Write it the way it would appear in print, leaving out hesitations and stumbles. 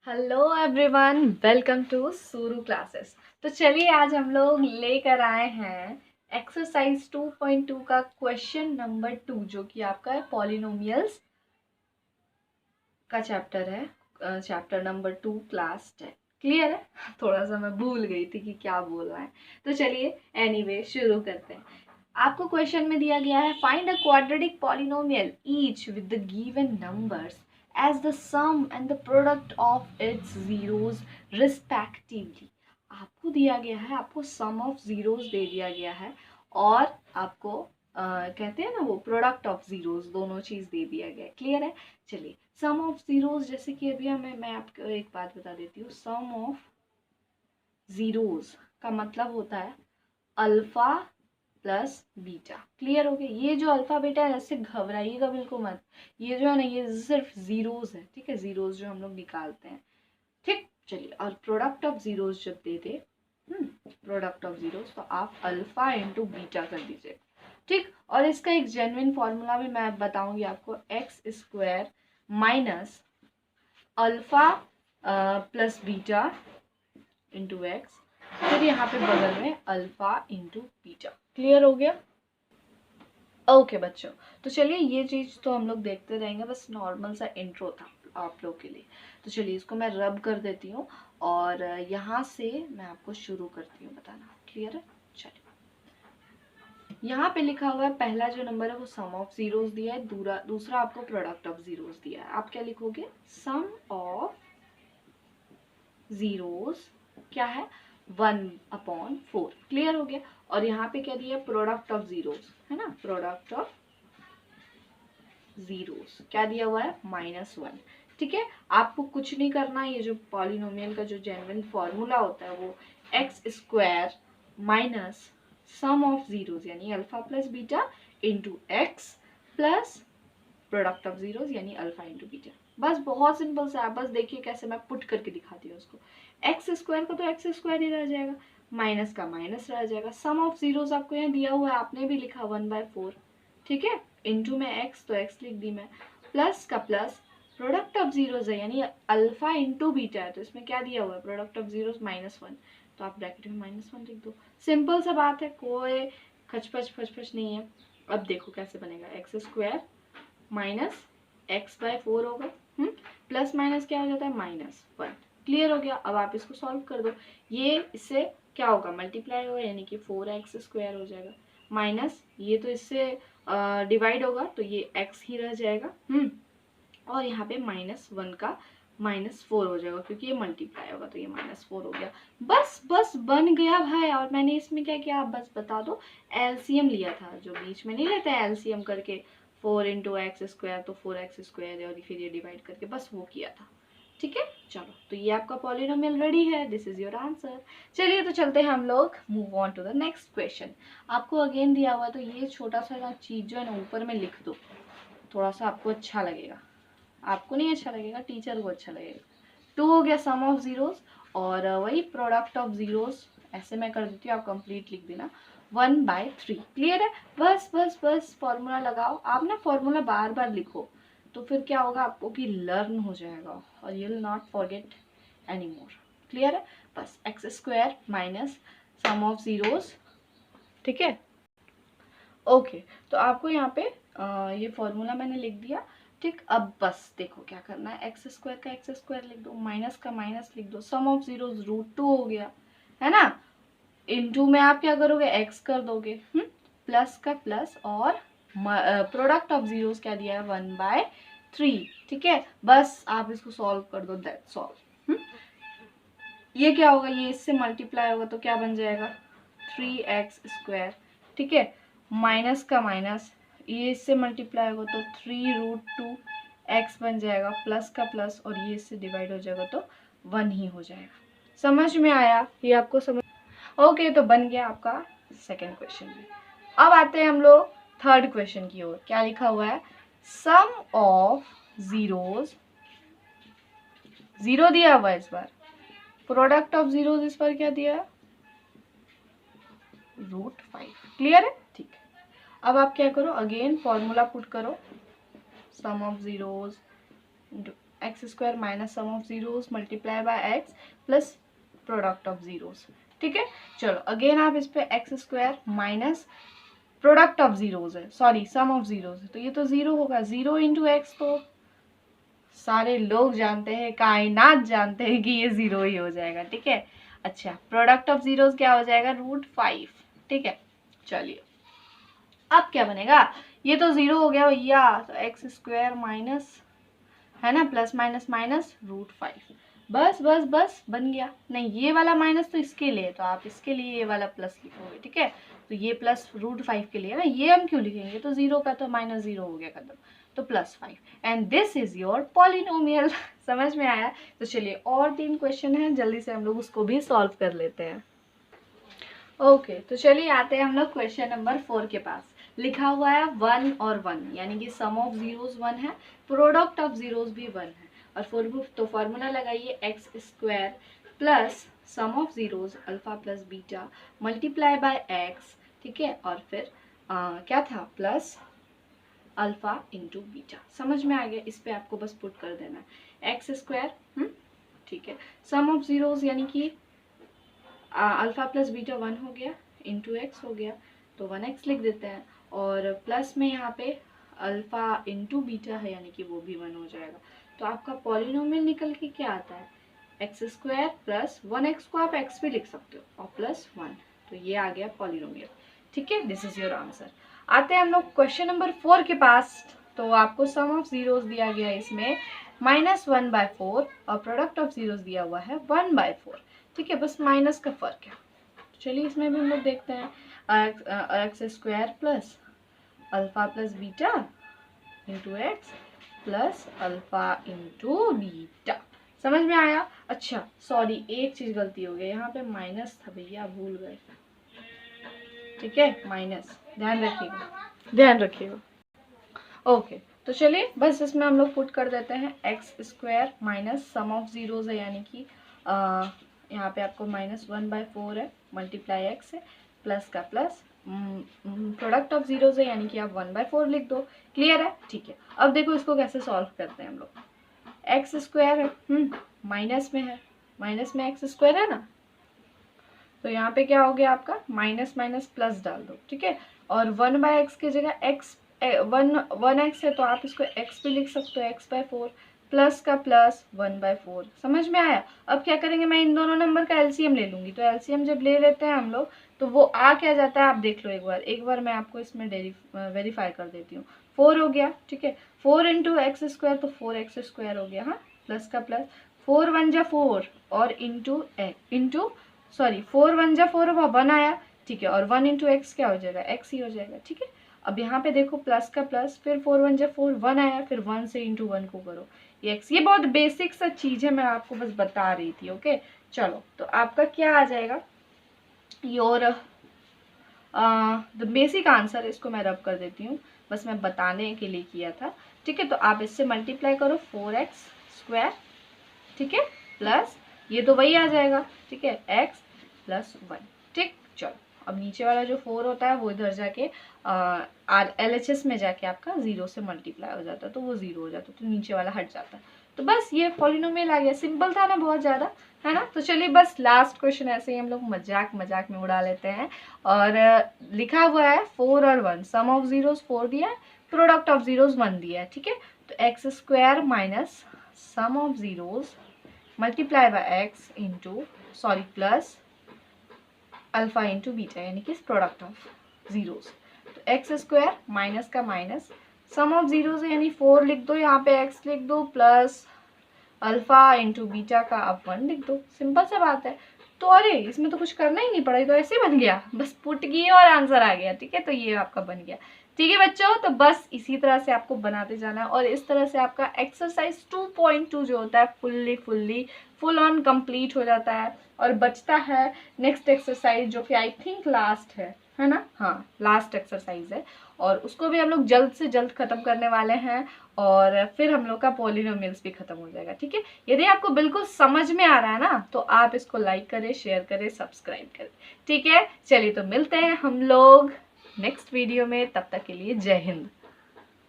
Hello everyone, welcome to सुरु classes. तो चलिए आज हम लोग लेकर आए हैं एक्सरसाइज 2.2 का क्वेश्चन नंबर 2 जो कि आपका है पॉलिनोमियल्स का चैप्टर है। Chapter number 2 class 10। क्लियर है? थोड़ा सा मैं भूल गई थी कि क्या बोल रहा है। तो चलिए एनीवे शुरू करते हैं। आपको क्वेश्चन में दिया गया है find a quadratic polynomial each with the given numbers as the sum and the product of its zeros respectively। आपको दिया गया है, आपको sum of zeros दे दिया गया है और आपको कहते हैं ना वो प्रोडक्ट ऑफ जीरोस, दोनों चीज दे दिया गया है। क्लियर है? चलिए सम ऑफ जीरोस, जैसे कि अभी मैं आपको एक बात बता देती हूँ। सम ऑफ जीरोस का मतलब होता है अल्फा प्लस बीटा। क्लियर हो गया? ये जो अल्फा बीटा है, ऐसे घबराइएगा बिल्कुल मत। ये जो है ना, ये सिर्फ जीरोस है। ठीक है, जीरोस जो हम लोग निकालते हैं। ठीक, चलिए। और प्रोडक्ट ऑफ जीरोस जब दे दे प्रोडक्ट ऑफ जीरोस, तो आप अल्फा इंटू बीटा कर दीजिए। ठीक, और इसका एक जेन्युइन फॉर्मूला भी मैं बताऊंगी आपको। X square minus alpha plus beta into x, फिर यहाँ पे बगल में अल्फा इंटू बीटा। क्लियर हो गया? ओके बच्चों, तो चलिए ये चीज़ तो हम लोग देखते रहेंगे, बस नॉर्मल सा इंट्रो था आप लोग के लिए। तो चलिए इसको मैं रब कर देती हूँ और यहाँ से मैं आपको शुरू करती हूँ बताना। क्लियर है? चलिए, यहाँ पे लिखा हुआ है पहला जो नंबर है वो सम ऑफ जीरोस दिया है, दूसरा आपको प्रोडक्ट ऑफ जीरोस दिया है। आप क्या लिखोगे? सम ऑफ जीरोस क्या है? 1/4। क्लियर हो गया? और यहाँ पे क्या दिया? प्रोडक्ट ऑफ जीरोस, है ना? प्रोडक्ट ऑफ जीरोस क्या दिया हुआ है? -1। ठीक है, आपको कुछ नहीं करना। ये जो पॉलिनोमियल का जो जेन्युइन फॉर्मूला होता है वो X square minus sum of zeros यानी alpha plus beta into X plus product of zeros यानी अल्फा इंटू बीटा। बस बहुत सिंपल सा है। बस देखिए कैसे मैं पुट करके दिखाती हूँ उसको। एक्स स्क्वायर का तो एक्स स्क्वायर ही रह जाएगा, माइनस का माइनस रह जाएगा। सम ऑफ जीरोस आपको यहाँ दिया हुआ है, आपने भी लिखा 1/4। ठीक है, इंटू में एक्स तो एक्स लिख दी मैं, प्लस का प्लस प्रोडक्ट ऑफ जीरोस है यानी अल्फा इंटू बीटा है, तो इसमें क्या दिया हुआ है? प्रोडक्ट ऑफ जीरोस -1, तो आप ब्रैकेट में -1 लिख दो। सिंपल सा बात है, कोई खचपच फचपच नहीं है। अब देखो कैसे बनेगा। एक्स स्क्वायर माइनस x/4 होगा, प्लस माइनस क्या हो जाता है? -1। क्लियर हो गया? अब आप इसको सॉल्व कर दो। ये इससे क्या होगा? मल्टीप्लाई होगा यानी कि 4x² हो जाएगा, माइनस ये तो इससे डिवाइड होगा तो ये x ही रह जाएगा। और यहाँ पे -1 का -4 हो जाएगा क्योंकि ये मल्टीप्लाई होगा तो ये -4 हो गया। बस बस बन गया भाई। और मैंने इसमें क्या किया आप बस बता दो। एलसीएम लिया था, जो बीच में नहीं लेते एलसीएम करके 4 इंटू एक्स स्क्वायर, तो 4x² है और फिर ये डिवाइड करके बस वो किया था। ठीक है, चलो तो ये आपका पॉलिनोमियल रेडी है। This is your answer. चलिए तो चलते हैं हम लोग, move on to the next question. आपको अगेन दिया हुआ है तो ये छोटा सा चीज जो है ना ऊपर में लिख दो, थोड़ा सा आपको अच्छा लगेगा। आपको नहीं अच्छा लगेगा, टीचर को अच्छा लगेगा। 2 हो गया सम ऑफ जीरोस और वही प्रोडक्ट ऑफ जीरोस। ऐसे मैं कर देती हूँ, आप कंप्लीट लिख देना 1/3। क्लियर है? बस बस बस फॉर्मूला लगाओ। आप ना फॉर्मूला बार बार लिखो तो फिर क्या होगा आपको कि लर्न हो जाएगा और you will not forget any more. Clear है? बस x² minus sum of zeros. ठीक है, ओके। तो आपको यहाँ पे ये फॉर्मूला मैंने लिख दिया। ठीक, अब बस देखो क्या करना है। x² का x² लिख दो, माइनस का माइनस लिख दो, सम ऑफ जीरोस √2 हो गया, है ना? इनटू में आप क्या करोगे? x कर दोगे, प्लस का प्लस और प्रोडक्ट ऑफ जीरोस क्या दिया है? 1/3। ठीक है, बस आप इसको सॉल्व कर दो, दैट्स ऑल। ये क्या होगा? ये इससे मल्टीप्लाई होगा तो क्या बन जाएगा? 3x²। ठीक है, माइनस का माइनस, ये इससे मल्टीप्लाई होगा तो 3√2x बन जाएगा, प्लस का प्लस और ये इससे डिवाइड हो जाएगा तो 1 ही हो जाएगा। समझ में आया? ये आपको समझ? ओके, तो बन गया आपका सेकेंड क्वेश्चन भी। अब आते हैं हम लोग थर्ड क्वेश्चन की ओर। क्या लिखा हुआ है? सम ऑफ जीरोस, जीरो दिया हुआ है इस बार, प्रोडक्ट ऑफ जीरोस इस पर क्या दिया है? √5। क्लियर है? ठीक है, अब आप क्या करो? अगेन फॉर्मूला पुट करो। Sum of zeros X square minus sum of zeros multiply by X plus product of zeros. ठीक है, चलो अगेन आप इस पे X square minus product of zeros है, सॉरी सम ऑफ जीरोस है, तो ये तो जीरो होगा, जीरो इंटू एक्स तो सारे लोग जानते हैं, कायनात जानते हैं कि ये जीरो ही हो जाएगा। ठीक है, अच्छा प्रोडक्ट ऑफ जीरोस क्या हो जाएगा, √5। ठीक है, चलिए अब क्या बनेगा, ये तो जीरो हो गया भैया, तो एक्स स्क्वायर माइनस है ना प्लस माइनस माइनस √5, बस बस बस बन गया। नहीं ये वाला माइनस तो इसके लिए, तो आप इसके लिए ये वाला प्लस लिखोगे। ठीक है, तो ये प्लस √5 के लिए ना, ये हम क्यों लिखेंगे, तो जीरो का तो माइनस जीरो हो गया खत्म, तो +5 and this is your polynomial. समझ में आया, तो चलिए और 3 क्वेश्चन हैं, जल्दी से हम लोग उसको भी सॉल्व कर लेते हैं। ओके तो चलिए आते हैं हम लोग क्वेश्चन नंबर 4 के पास। लिखा हुआ है 1 और 1, यानी कि सम ऑफ जीरोस 1 है, प्रोडक्ट ऑफ जीरोस भी 1 है, और तो फॉर्मूला लगाइए x square plus sum of zeros alpha plus beta multiply by x. ठीक है, और फिर क्या था प्लस अल्फा इंटू बीटा। समझ में आ गया, इस पे आपको बस पुट कर देना है एक्स स्क्वायर। ठीक है, सम ऑफ जीरोस यानी कि अल्फा प्लस बीटा 1 हो गया इंटू एक्स हो गया, तो 1x लिख देते हैं, और प्लस में यहाँ पे अल्फा इंटू बीटा है यानी कि वो भी 1 हो जाएगा। तो आपका पॉलिनोमियल निकल के क्या आता है, एक्स स्क्वायर प्लस 1x को आप x भी लिख सकते हो और प्लस 1, तो ये आ गया पॉलिनोमियल। ठीक है, दिस इज योर आंसर। आते हैं हम लोग क्वेश्चन नंबर 4 के पास। तो आपको सम ऑफ जीरोस दिया गया है इसमें -1/4 और प्रोडक्ट ऑफ जीरोस दिया हुआ है 1/4। ठीक है, बस माइनस का फर्क है। चलिए इसमें भी हम लोग देखते हैं, x square plus alpha plus beta into X plus alpha into beta. समझ में आया। अच्छा सॉरी एक चीज गलती हो गई, यहाँ पे माइनस था भैया, भूल गए। ठीक है, माइनस, ध्यान रखिएगा ध्यान रखिएगा। ओके तो चलिए बस इसमें हम लोग पुट कर देते हैं x square minus sum of zeros है, यानी कि यहाँ पे आपको -1/4 है, मल्टीप्लाई एक्स है, प्लस का प्लस प्रोडक्ट ऑफ जीरोस है, यानी कि आप 1/4 लिख दो। क्लियर है, ठीक है। अब देखो इसको कैसे सॉल्व करते हैं हम लोग। एक्स स्क्वायर है, माइनस में है, माइनस में एक्स स्क्वायर है ना, तो यहाँ पे क्या हो गया आपका माइनस माइनस प्लस डाल दो। ठीक है, और 1/x की जगह x 1x है तो आप इसको x भी लिख सकते हो, x/4 प्लस का प्लस 1/4। समझ में आया। अब क्या करेंगे, मैं इन दोनों नंबर का एलसीएम ले लूंगी, तो एलसीएम जब ले लेते हैं हम लोग तो वो आ क्या जाता है आप देख लो एक बार मैं आपको इसमें वेरीफाई कर देती हूँ। 4 हो गया। ठीक है, 4 इंटू एक्स स्क्वायर तो 4x² हो गया, हाँ प्लस का प्लस 4 1 जा 4 और इंटू सॉरी 4 1 जा 4 1 आया। ठीक है, और 1 इंटू एक्स क्या हो जाएगा, x ही हो जाएगा। ठीक है, अब यहाँ पे देखो प्लस का प्लस, फिर 4 1 जा 4 1 आया, फिर 1 से इंटू 1 को करो ये x। ये बहुत बेसिक सा चीज़ है, मैं आपको बस बता रही थी। ओके चलो, तो आपका क्या आ जाएगा, योर द बेसिक आंसर, इसको मैं रब कर देती हूँ, बस मैं बताने के लिए किया था। ठीक है, तो आप इससे मल्टीप्लाई करो 4x²। ठीक है, प्लस ये तो वही आ जाएगा। ठीक है, x प्लस 1। ठीक, चलो अब नीचे वाला जो 4 होता है वो इधर जाके LHS में जाके आपका 0 से मल्टीप्लाई हो जाता है, तो वो 0 हो जाता है, तो नीचे वाला हट जाता है। तो बस ये पॉलिनोमियल आ गया। सिंपल था ना बहुत ज़्यादा, है ना। तो चलिए बस लास्ट क्वेश्चन ऐसे ही हम लोग मजाक मजाक में उड़ा लेते हैं। और लिखा हुआ है 4 और 1, सम ऑफ जीरोस 4 दिया है, प्रोडक्ट ऑफ जीरोस 1 दिया है। ठीक है, तो x² minus sum of zeros multiply by x into sorry plus alpha into beta, यानी कि प्रोडक्ट ऑफ जीरोस। तो x² माइनस का माइनस सम ऑफ जीरोस यानी 4 लिख दो, यहाँ पे x लिख दो, प्लस अल्फा इंटू बीटा का आप 1 लिख दो। सिंपल सा बात है। तो अरे इसमें तो कुछ करना ही नहीं पड़ा, तो ऐसे बन गया, बस पुट किए और आंसर आ गया। ठीक है, तो ये आपका बन गया। ठीक है बच्चों, तो बस इसी तरह से आपको बनाते जाना है, और इस तरह से आपका एक्सरसाइज 2.2 जो होता है फुल ऑन कंप्लीट हो जाता है। और बचता है नेक्स्ट एक्सरसाइज जो कि आई थिंक लास्ट है ना, हाँ लास्ट एक्सरसाइज है, और उसको भी हम लोग जल्द से जल्द खत्म करने वाले हैं, और फिर हम लोग का पॉलिनोमियल्स भी खत्म हो जाएगा। ठीक है, यदि आपको बिल्कुल समझ में आ रहा है ना, तो आप इसको लाइक करें, शेयर करें, सब्सक्राइब करें। ठीक है, चलिए तो मिलते हैं हम लोग नेक्स्ट वीडियो में, तब तक के लिए जय हिंद।